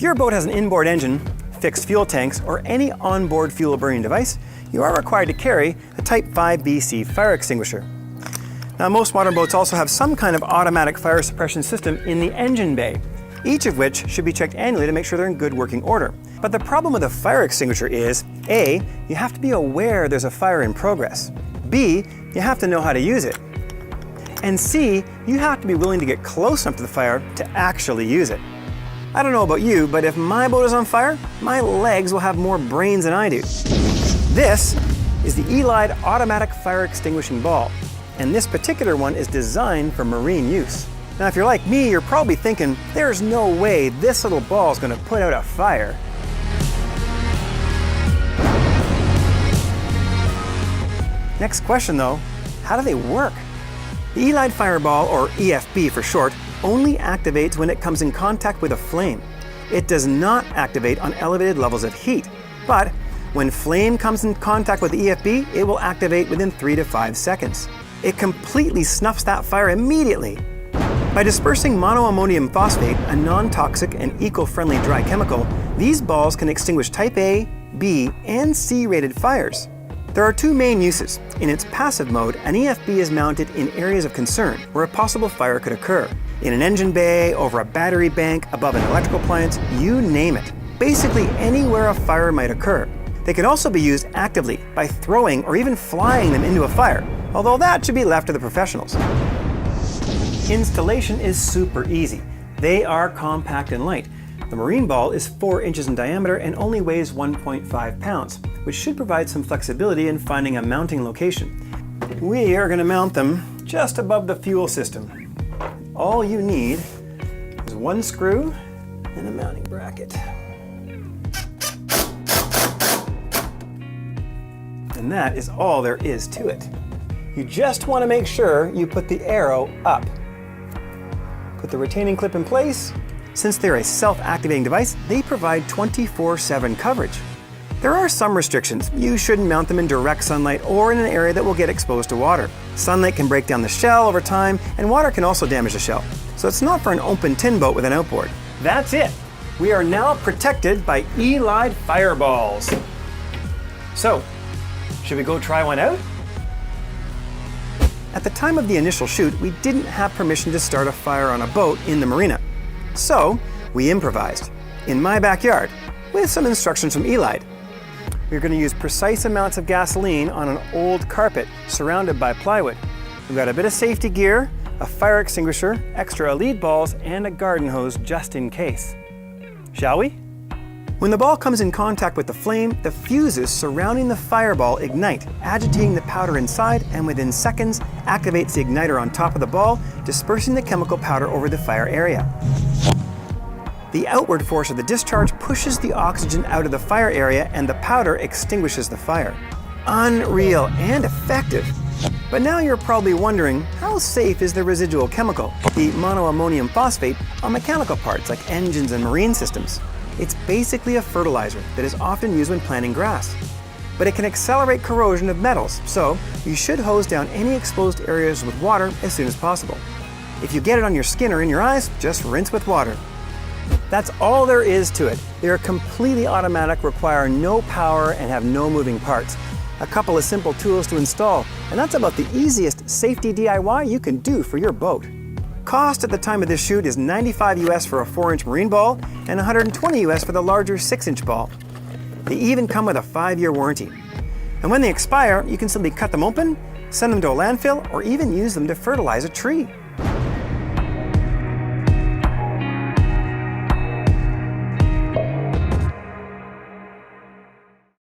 If your boat has an inboard engine, fixed fuel tanks, or any onboard fuel burning device, you are required to carry a Type 5BC fire extinguisher. Now, most modern boats also have some kind of automatic fire suppression system in the engine bay, each of which should be checked annually to make sure they're in good working order. But the problem with a fire extinguisher is, A, you have to be aware there's a fire in progress. B, you have to know how to use it. And C, you have to be willing to get close enough to the fire to actually use it. I don't know about you, but if my boat is on fire, my legs will have more brains than I do. This is the Elide Automatic Fire Extinguishing Ball, and this particular one is designed for marine use. Now, if you're like me, you're probably thinking, there's no way this little ball is going to put out a fire. Next question though, how do they work? The Elide Fireball, or EFB for short, only activates when it comes in contact with a flame. It does not activate on elevated levels of heat, but when flame comes in contact with the EFB, it will activate within 3 to 5 seconds. It completely snuffs that fire immediately. By dispersing monoammonium phosphate, a non-toxic and eco-friendly dry chemical, these balls can extinguish Type A, B, and C rated fires. There are two main uses. In its passive mode, an EFB is mounted in areas of concern where a possible fire could occur. In an engine bay, over a battery bank, above an electrical appliance, you name it. Basically anywhere a fire might occur. They can also be used actively by throwing or even flying them into a fire, although that should be left to the professionals. Installation is super easy. They are compact and light. The marine ball is 4 inches in diameter and only weighs 1.5 pounds, which should provide some flexibility in finding a mounting location. We are going to mount them just above the fuel system. All you need is one screw and a mounting bracket. And that is all there is to it. You just want to make sure you put the arrow up. Put the retaining clip in place. Since they're a self-activating device, they provide 24/7 coverage. There are some restrictions. You shouldn't mount them in direct sunlight or in an area that will get exposed to water. Sunlight can break down the shell over time, and water can also damage the shell. So it's not for an open tin boat with an outboard. That's it. We are now protected by Elide Fireballs. So, should we go try one out? At the time of the initial shoot, we didn't have permission to start a fire on a boat in the marina. So, we improvised, in my backyard, with some instructions from Elide. We're going to use precise amounts of gasoline on an old carpet surrounded by plywood. We've got a bit of safety gear, a fire extinguisher, extra Elide balls, and a garden hose just in case. Shall we? When the ball comes in contact with the flame, the fuses surrounding the fireball ignite, agitating the powder inside, and within seconds activates the igniter on top of the ball, dispersing the chemical powder over the fire area. The outward force of the discharge pushes the oxygen out of the fire area, and the powder extinguishes the fire. Unreal and effective. But now you're probably wondering, how safe is the residual chemical, the monoammonium phosphate, on mechanical parts like engines and marine systems? It's basically a fertilizer that is often used when planting grass. But it can accelerate corrosion of metals, so you should hose down any exposed areas with water as soon as possible. If you get it on your skin or in your eyes, just rinse with water. That's all there is to it. They are completely automatic, require no power, and have no moving parts. A couple of simple tools to install, and that's about the easiest safety DIY you can do for your boat. Cost at the time of this shoot is $95 US for a 4-inch marine ball and $120 US for the larger 6-inch ball. They even come with a 5-year warranty. And when they expire, you can simply cut them open, send them to a landfill, or even use them to fertilize a tree.